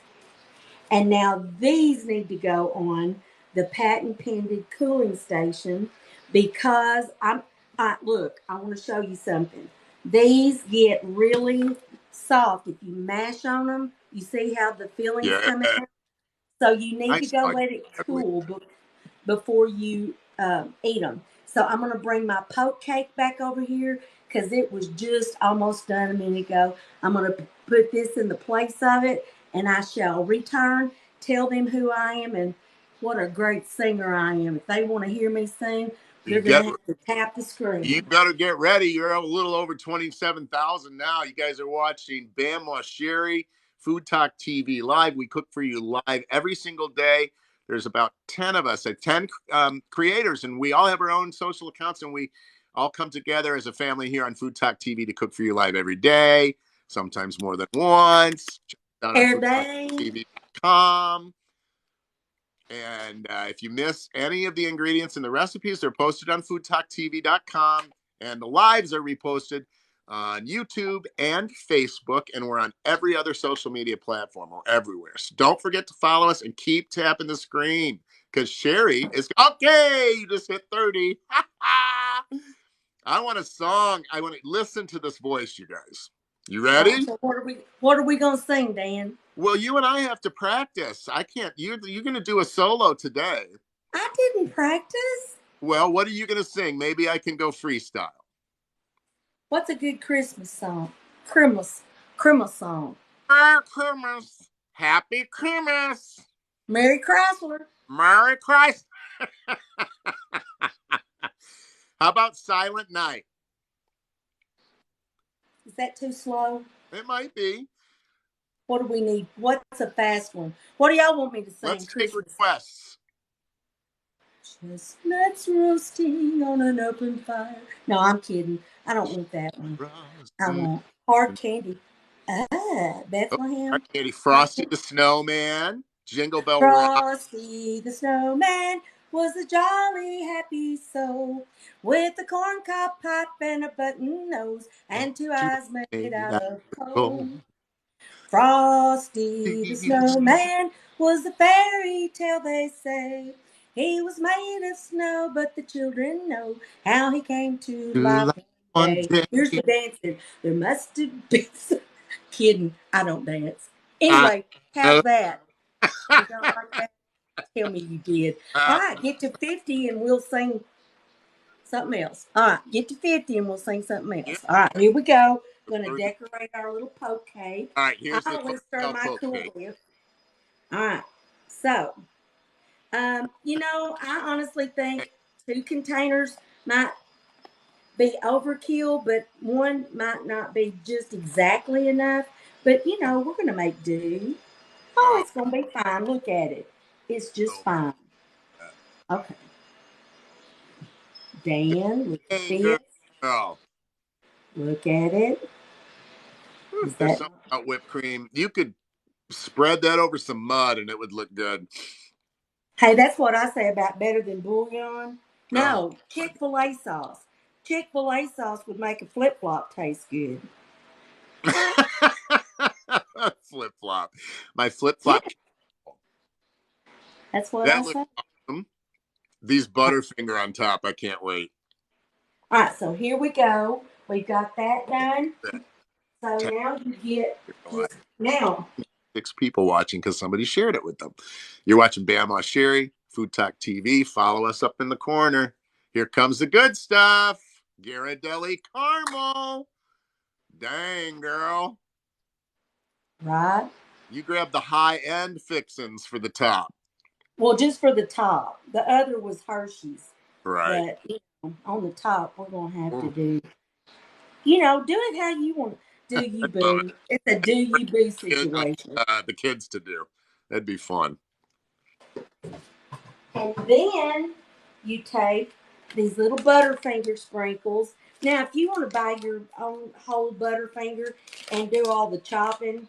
And now these need to go on the patent pending cooling station because look, I want to show you something. These get really soft. If you mash on them, you see how the fillings Yeah. come out? So you need I to go saw you, let it Bradley. cool before you eat them. So I'm going to bring my poke cake back over here because it was just almost done a minute ago. I'm going to put this in the place of it and I shall return, tell them who I am and what a great singer I am. If they want to hear me sing, they're You going get to have to tap the You screen. better get ready. You're a little over 27,000 now. You guys are watching Bamaw Sherry Food Talk TV live. We cook for you live every single day. There's about 10 of us, 10 creators, and we all have our own social accounts, and we all come together as a family here on Food Talk TV to cook for you live every day, sometimes more than once. Check it out on Hair day. foodtalktv.com. And if you miss any of the ingredients in the recipes, they're posted on foodtalktv.com. And the lives are reposted on YouTube and Facebook. And we're on every other social media platform. We're everywhere. So don't forget to follow us and keep tapping the screen because Sherry is okay. You just hit 30. I want a song. I want to listen to this voice, you guys. You ready? So what are we gonna sing, Dan? Well, you and I have to practice. I can't. You're going to do a solo today. I didn't practice. Well, what are you going to sing? Maybe I can go freestyle. What's a good Christmas song? Christmas song. Merry Christmas. Happy Christmas. Merry Chrysler. Merry Christ. How about Silent Night? Is that too slow? It might be. What do we need? What's a fast one? What do y'all want me to sing? Let's take Christmas. requests. Chestnuts roasting on an open fire. No, I'm kidding. I don't want that one. I Frosty. want hard candy. Oh, Bethlehem. Katie. Hard Frosty candy. the Snowman. Jingle Bell Rock. Frosty the snowman was a jolly happy soul with a corncob pipe and a button nose And and two two eyes made made out out of of coal. gold. Frosty the snowman was a fairy tale, they say. He was made of snow, but the children know how he came to To life life one one day. day. Here's the dancing. There must have been some kidding. I don't dance. I Anyway, how's know. that? Did y'all like that? Tell me you did. All right, get to 50 and we'll sing something else. All right, get to 50 and we'll sing something Yeah. else. All right, here we go. Going to decorate our little poke cake. All right, I here's the always stir hotel my poke Cool cake. Whip. All right, so, I honestly think two containers might be overkill, but one might not be just exactly enough. But, we're going to make do. Oh, Oh, it's going to be fine. Look at it. It's just so fine. bad. Okay. Dan, look at Hey, this. girl. Look at it. Is There's that something about whipped cream. You could spread that over some mud and it would look good. Hey, that's what I say about better than bouillon. Oh, No, God. Chick-fil-A sauce. Chick-fil-A sauce would make a flip-flop taste good. Flip flop. My flip Yeah, flop. that's what I That looks say. awesome. These Butterfinger on top. I can't wait. All right, so here we go. We got that done. So Tap now you get your line. just now. 6 people watching because somebody shared it with them. You're watching Bamaw Sherry, Food Talk TV. Follow us up in the corner. Here comes the good stuff. Ghirardelli caramel. Dang, girl. Right? You grab the high-end fixins for the top. Well, just for the top. The other was Hershey's. Right. But on the top, we're going to have to Ooh, do, do it how you want to. Do you, love it. boo? It's a do you, boo Kid, situation. the kids to do. That'd be fun. And then you take these little Butterfinger sprinkles. Now, if you want to buy your own whole Butterfinger and do all the chopping,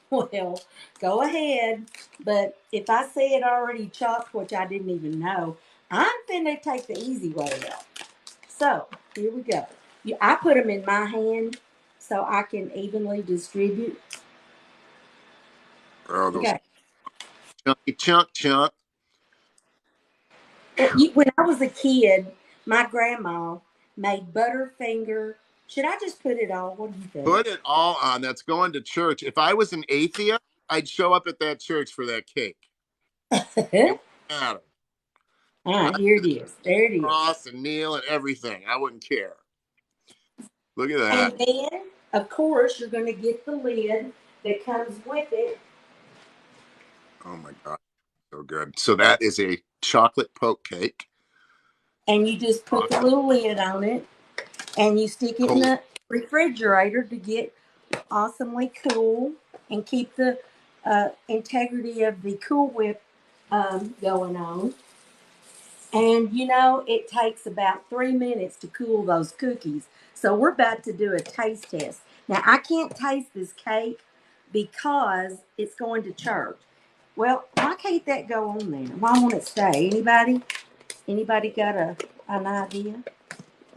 well, go ahead. But if I see it already chopped, which I didn't even know, I'm finna take the easy way out. So, here we go. I put them in my hand so I can evenly distribute. Oh, those Okay. chunky chunk. When I was a kid, my grandma made Butterfinger. Should I just put it on? What do you think? Put it all on. That's going to church. If I was an atheist, I'd show up at that church for that cake. It wouldn't matter. All right, here it is. There it is. Cross and kneel and everything. I wouldn't care. Look at that. And then, of course, you're going to get the lid that comes with it. Oh my God. So good. So that is a chocolate poke cake. And you just put the little lid on it. And you stick it in Cold. the refrigerator to get awesomely cool and keep the integrity of the Cool Whip going on. And it takes about 3 minutes to cool those cookies. So we're about to do a taste test. Now, I can't taste this cake because it's going to church. Well, why can't that go on there? Why won't it stay? Anybody? Anybody got an idea?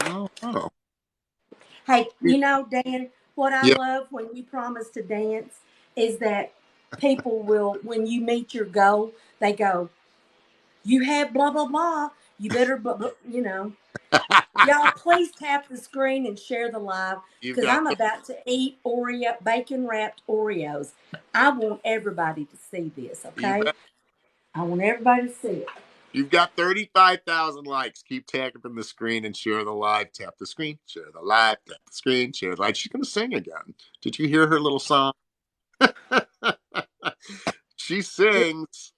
Oh. Hey, Dan, what I Yeah. love when you promise to dance is that people will, when you meet your goal, they go, you have blah, blah, blah. You better, blah, blah. Y'all, please tap the screen and share the live You've because got I'm about to eat bacon wrapped Oreos. I want everybody to see this, you okay? bet. I want everybody to see it. You've got 35,000 likes. Keep tapping the screen and share the live. Tap the screen, share the live, tap the screen, share the live. She's going to sing again. Did you hear her little song? She sings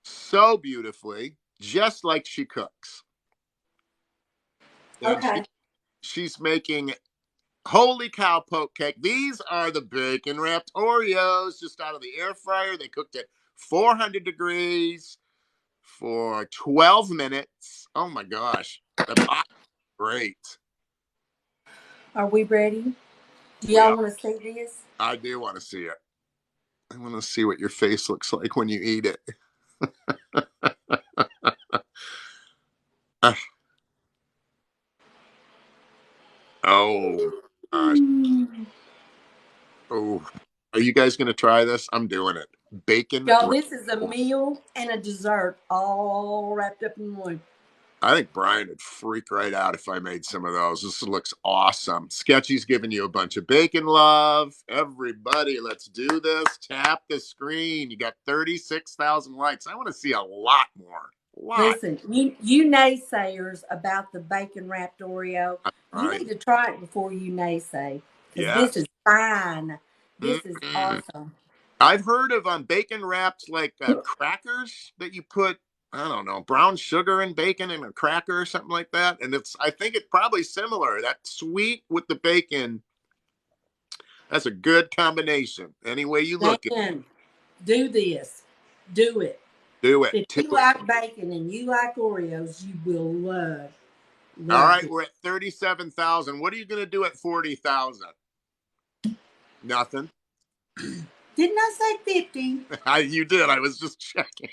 so beautifully, just like she cooks. And Okay. she's making holy cow poke cake. These are the bacon wrapped Oreos just out of the air fryer. They cooked at 400 degrees for 12 minutes. Oh my gosh. The pie is great. Are we ready? Do We y'all are, want to see this? I do want to see it. I want to see what your face looks like when you eat it. Uh, oh gosh. Mm. Oh, are you guys going to try this? I'm doing it. Bacon. Y'all, this is a meal and a dessert all wrapped up in one. I think Brian would freak right out if I made some of those. This looks awesome. Sketchy's giving you a bunch of bacon love. Everybody, let's do this. Tap the screen. You got 36,000 likes. I want to see a lot more. A lot. Listen, you naysayers about the bacon wrapped Oreo, you Right. need to try it before you naysay because this Yes. is fine. This is Mm-mm. awesome. I've heard of bacon wrapped like crackers that you put, I don't know, brown sugar and bacon in a cracker or something like that. And I think it's probably similar. That sweet with the bacon, that's a good combination. Any way you look at it, Dan, do this. Do it. do it. If Do you it. like bacon and you like Oreos, you will All love right, this. we're at 37,000. What are you going to do at 40,000? Nothing. Didn't I say 50? You did. I was just checking.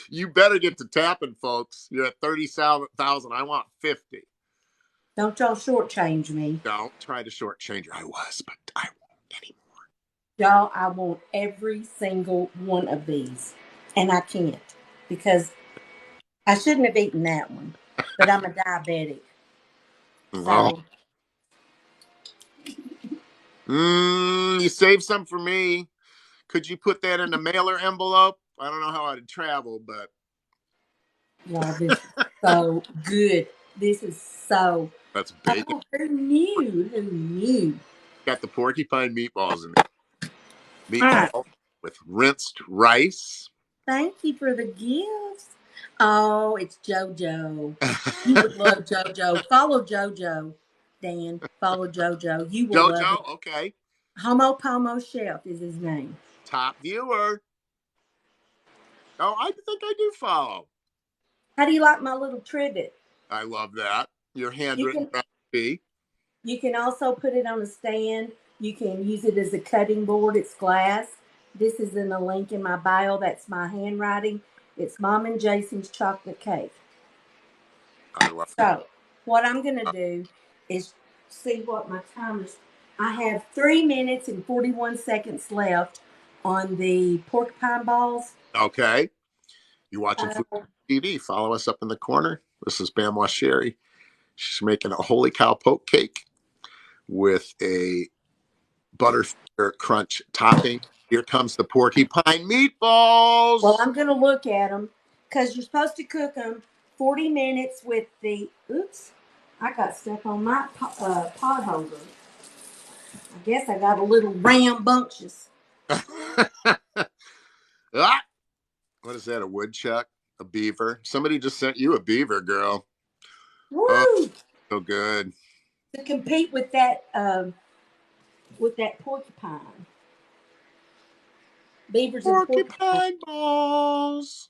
You better get to tapping, folks. You're at 30,000. I want 50. Don't y'all shortchange me. Don't try to shortchange her. I was, but I won't anymore. Y'all, I want every single one of these. And I can't because I shouldn't have eaten that one, but I'm a diabetic. Oh, So You saved some for me. Could you put that in a mailer envelope? I don't know how I'd travel, but Y'all, this is so good. This is so. that's bacon. Oh, who knew? Who knew? Got the porcupine meatballs in All there. right. Meatball with rinsed rice. Thank you for the gifts. Oh, it's JoJo. You would love JoJo. Follow JoJo, Dan. Follow JoJo. You will love Jojo, it. okay. Homo Pomo Chef is his name. Top viewer. Oh, I think I do follow. How do you like my little trivet? I love that. Your You handwritten can recipe. you can also put it on a stand. You can use it as a cutting board. It's glass. This is in the link in my bio. That's my handwriting. It's Mom and Jason's chocolate cake. I love So what I'm gonna do is see what my time is. I have 3 minutes and 41 seconds left on the porcupine balls. Okay. You watching Food Uh, TV? Follow us up in the corner. This is Bamaw Sherry. She's making a holy cow poke cake with a butterfinger crunch topping. Here comes the porcupine well, meatballs. I'm gonna look at them because you're supposed to cook them 40 minutes with the. Oops, I got stuff on my pot holder. I guess I got a little rambunctious. Ah, what is that? A woodchuck? A beaver? Somebody just sent you a beaver, girl. Oh, Woo! so good. To compete with that porcupine. Beavers and porcupines. Porcupine balls.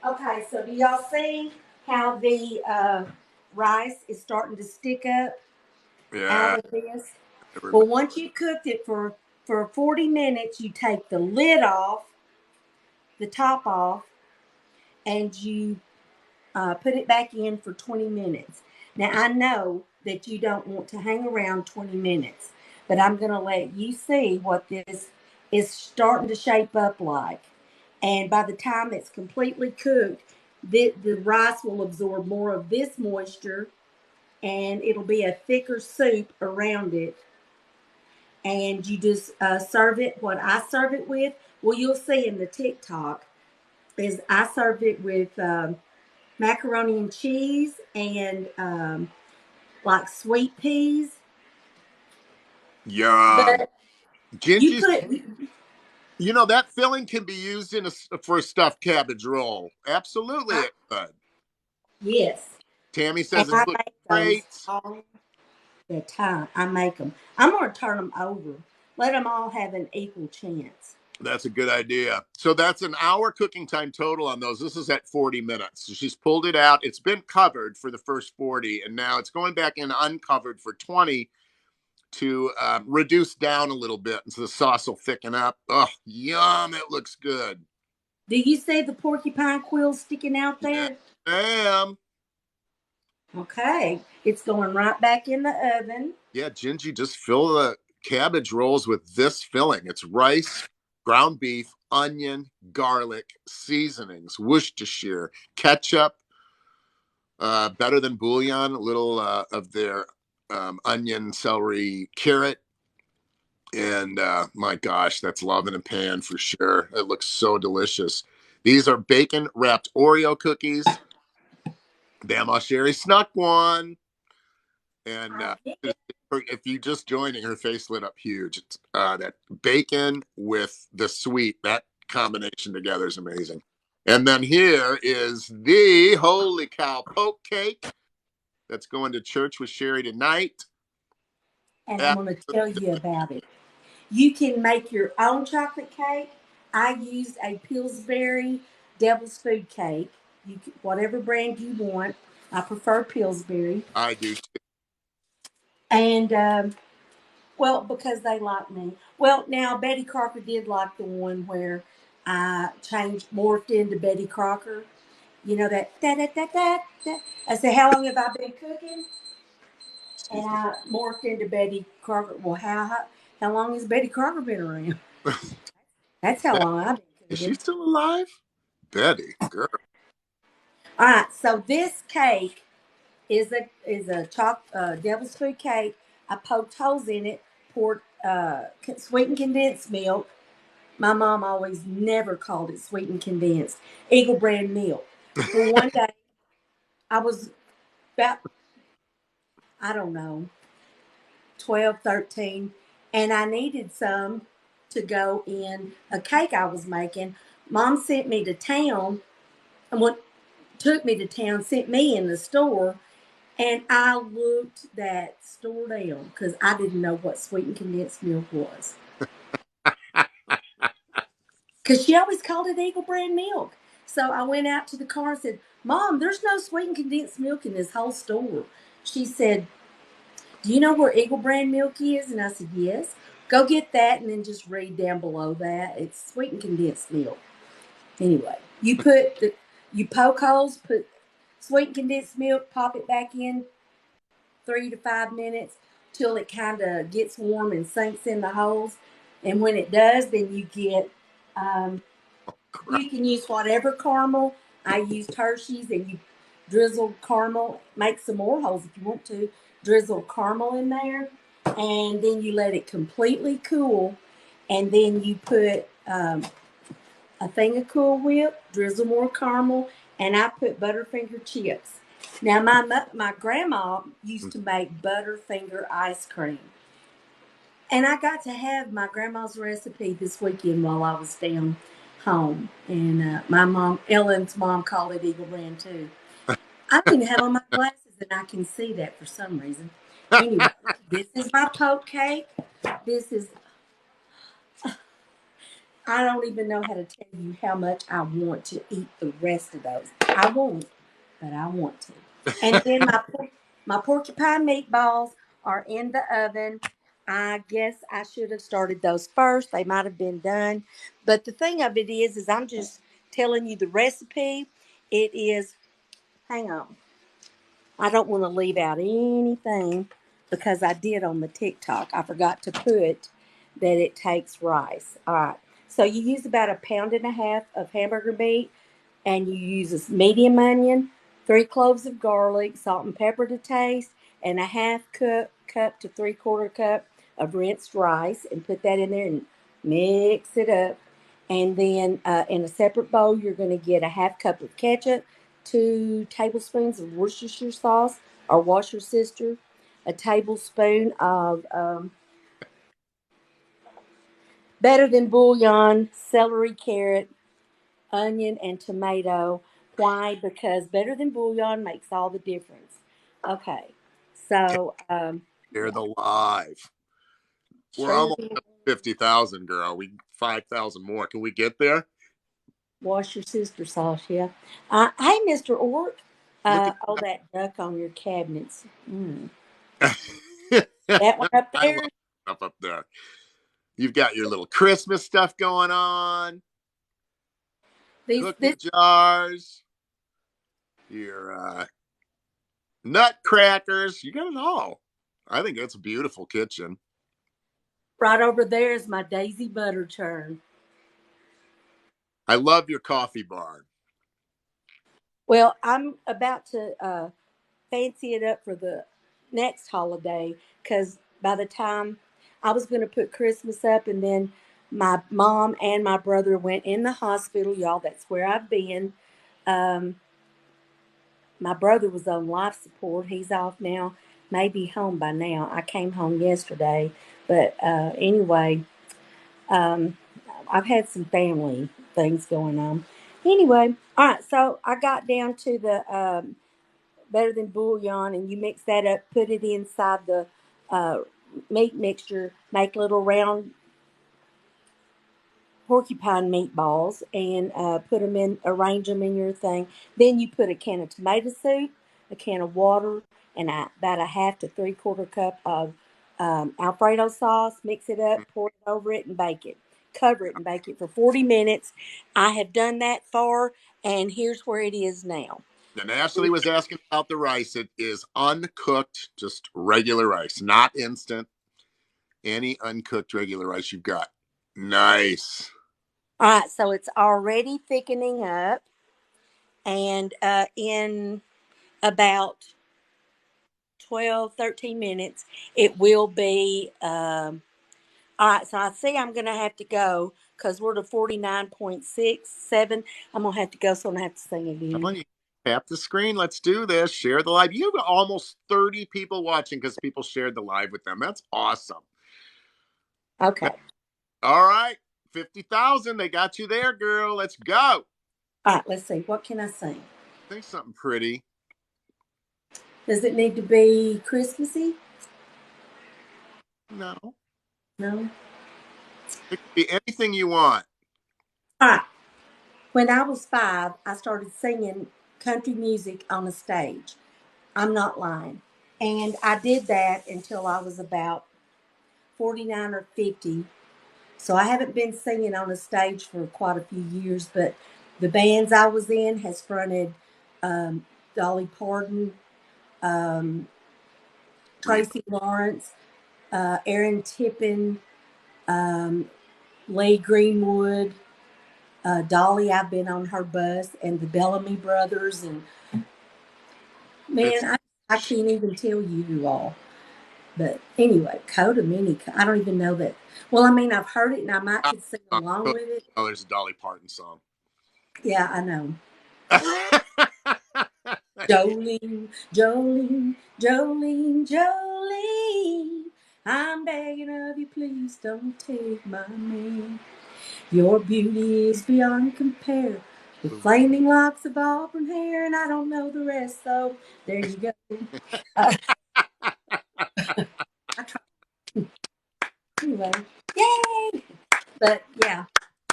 Okay, so do y'all see how the rice is starting to stick up Yeah. out of this? I Well, remember. once you cooked it for 40 minutes, you take the lid off, the top off, and you put it back in for 20 minutes. Now, I know that you don't want to hang around 20 minutes, but I'm going to let you see what this is starting to shape up like. And by the time it's completely cooked, the rice will absorb more of this moisture and it'll be a thicker soup around it. And you just serve it what I serve it with. Well, you'll see in the TikTok is I served it with macaroni and cheese and like sweet peas. Yum. But you Gingy's, put that filling can be used for a stuffed cabbage roll. Absolutely, I, it could. yes, Tammy and says it I looks make those great. all the time. I make them. I'm going to turn them over. Let them all have an equal chance. That's a good idea. So that's an hour cooking time total on those. This is at 40 minutes. So she's pulled it out. It's been covered for the first 40, and now it's going back in uncovered for 20 to reduce down a little bit, and so the sauce will thicken up. Oh, yum! It looks good. Do you see the porcupine quill sticking out Yeah, there? ma'am. Okay, it's going right back in the oven. Yeah, Gingy, just fill the cabbage rolls with this filling. It's rice, ground beef, onion, garlic, seasonings, Worcestershire, ketchup, better than bouillon, a little of their onion, celery, carrot. And my gosh, that's love in a pan for sure. It looks so delicious. These are bacon wrapped Oreo cookies. Bamaw Sherry snuck one. And I did. if you just joining, her face lit up huge. It's, that bacon with the sweet, that combination together is amazing. And then here is the holy cow poke cake that's going to church with Sherry tonight. And I'm At going to tell you about it. You can make your own chocolate cake. I used a Pillsbury Devil's Food Cake. Whatever brand you want. I prefer Pillsbury. I do too. And, well, because they like me. Well, now, Betty Crocker did like the one where I morphed into Betty Crocker. You know that da da da da da. I said, "How long have I been cooking?" And Excuse me. I morphed into Betty Crocker. Well, how long has Betty Crocker been around? That's how long I've been Is she cooking. still alive? Betty, girl. All right, so this cake is a devil's food cake. I poked holes in it, poured sweetened condensed milk. My mom always never called it sweetened condensed. Eagle brand milk. Well, one day I was about, I don't know, 12, 13, and I needed some to go in a cake I was making. Mom sent me to town, and what took me to town sent me in the store, and I looked that store down because I didn't know what sweetened condensed milk was. Because she always called it Eagle brand milk. So I went out to the car and said, Mom, there's no sweetened condensed milk in this whole store. She said, do you know where Eagle brand milk is? And I said, yes. Go get that and then just read down below that. It's sweetened condensed milk. Anyway, you poke holes, put sweetened condensed milk, pop it back in 3 to 5 minutes till it kind of gets warm and sinks in the holes. And when it does, then you get you can use whatever caramel. I used Hershey's, and you drizzle caramel. Make some more holes if you want to. Drizzle caramel in there, and then you let it completely cool. And then you put a thing of Cool Whip, drizzle more caramel, and I put Butterfinger chips. Now my grandma used to make Butterfinger ice cream. And I got to have my grandma's recipe this weekend while I was down home. And my mom, Ellen's mom, called it Eagle Brand too. I don't even have on my glasses, and I can see that for some reason. Anyway, this is my poke cake. This is, I don't even know how to tell you how much I want to eat the rest of those. I won't, but I want to. And then my porcupine meatballs are in the oven. I guess I should have started those first. They might have been done. But the thing of it is I'm just telling you the recipe. It is, hang on. I don't want to leave out anything because I did on the TikTok. I forgot to put that it takes rice. All right. So you use about a pound and a half of hamburger meat, and you use a medium onion, 3 cloves of garlic, salt and pepper to taste, and a half cup to 3/4 cup of rinsed rice, and put that in there and mix it up. And then in a separate bowl, you're going to get a half cup of ketchup, 2 tablespoons of Worcestershire sauce or Worcestershire, a tablespoon of better than bouillon, celery, carrot, onion, and tomato. Why? Because better than bouillon makes all the difference. Okay, so Hear yeah, the live. We're sure. almost at 50,000, girl. We 5,000 more. Can we get there? Wash your sister sauce, yeah. Hey, Mr. Ork. Look at Oh, that duck on your cabinets. that. That one up I love there. stuff up there. You've got your little Christmas stuff going on, cookie This jars, your nutcrackers. You got it all. I think it's a beautiful kitchen. right over there is my Daisy butter churn. I love your coffee bar. Well, I'm about to fancy it up for the next holiday because by the time I was going to put Christmas up, and then my mom and my brother went in the hospital, y'all. That's where I've been. Um, my brother was on life support. He's off now, maybe home by now. I came home yesterday, but anyway, um, I've had some family things going on. Anyway, all right. So I got down to the better than bouillon, and you mix that up, put it inside the uh, meat mixture, make little round porcupine meatballs, and put them in, arrange them in your thing. Then you put a can of tomato soup, a can of water, and about a half to 3/4 cup of Alfredo sauce. Mix it up, pour it over it, and bake it. Cover it and bake it for 40 minutes. I have done that far, and here's where it is now. And Ashley was asking about the rice. It is uncooked, just regular rice, not instant. Any uncooked regular rice you've got. Nice. All right, so it's already thickening up, and in about 12, 13 minutes. It will be, all right, so I see I'm going to have to go because we're to 49.67. I'm going to have to go, so I'm going to have to sing Come again. on, you tap the screen. Let's do this. Share the live. You have almost 30 people watching because people shared the live with them. That's awesome. Okay. All right. 50,000. They got you there, girl. Let's go. All right, let's see. What can I sing? Think something pretty. Does it need to be Christmassy? No. No. It could be anything you want. All right. When I was 5, I started singing country music on a stage. I'm not lying. And I did that until I was about 49 or 50. So I haven't been singing on a stage for quite a few years, but the bands I was in has fronted um, Dolly Parton, um, Really? Tracy Lawrence, Aaron Tippin, um, Lee Greenwood, Dolly. I've been on her bus, and the Bellamy Brothers, and It's man, I can't even tell you all. But anyway, Coda Mini, I don't even know that. Well, I mean, I've heard it, and I might could sing oh, along with it. there's a Dolly Parton song. Yeah, I know. Jolene, Jolene, Jolene, Jolene. I'm begging of you, please don't take my man. Your beauty is beyond compare. With flaming locks of auburn hair, and I don't know the rest, so there you go. Uh, I try anyway. Yay! But yeah,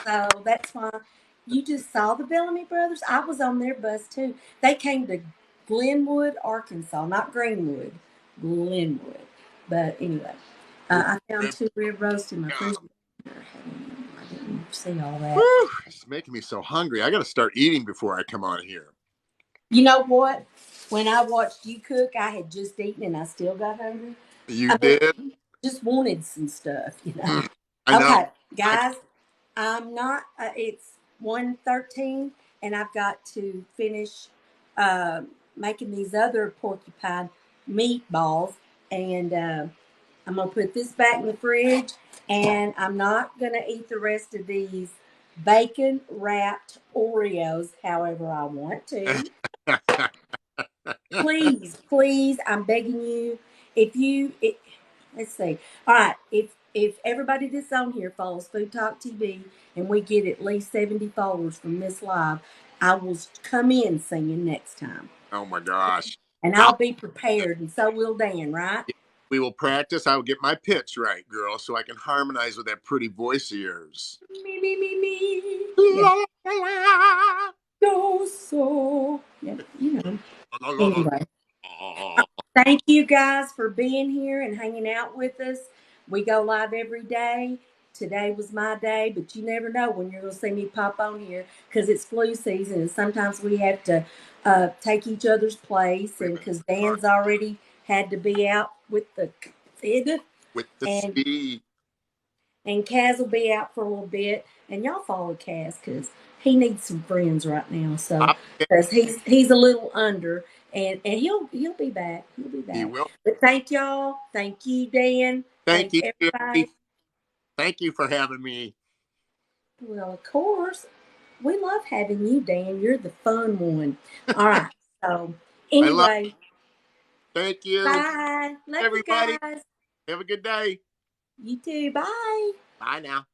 so that's why you just saw the Bellamy Brothers. I was on their bus too. They came to Glenwood, Arkansas, not Greenwood, Glenwood. But anyway, I found two rib roast in my refrigerator. I didn't see all that. Whew, it's making me so hungry. I got to start eating before I come on here. You know what? When I watched you cook, I had just eaten and I still got hungry. You I mean, did? just wanted some stuff. Mm, I know. Okay, I, guys, I'm not. It's 1:13, and I've got to finish uh, making these other porcupine meatballs, and I'm gonna put this back in the fridge, and I'm not gonna eat the rest of these bacon wrapped Oreos. However, I want to. Please, please, I'm begging you. If you, it, let's see. All right, if everybody that's on here follows Food Talk TV and we get at least 70 followers from this live, I will come in singing next time, oh my gosh. and I'll, I'll be prepared, and so will Dan. Right? we will practice. I will get my pitch right, girl, so I can harmonize with that pretty voice of yours. Me. Yeah. La, la, la, Go so. Yeah. You know. la, la, la, Anyway. la. Thank you guys for being here and hanging out with us. We go live every day. Today was my day, but you never know when you're going to see me pop on here because it's flu season and sometimes we have to take each other's place. Wait a And minute. because Dan's already had to be out with the kid, With the and C. Kaz will be out for a little bit. And y'all follow Kaz because he needs some friends right now. So Pop, because he's a little under, and he'll be back. He'll be he back. will. But thank y'all. Thank you, Dan. Thank Thank you, everybody. Jerry. Thank you for having me. Well, of course, we love having you, Dan. You're the fun one. All right. So I love. anyway, Thank you, bye. Love you everybody. guys. Have a good day. You too. Bye. Bye now.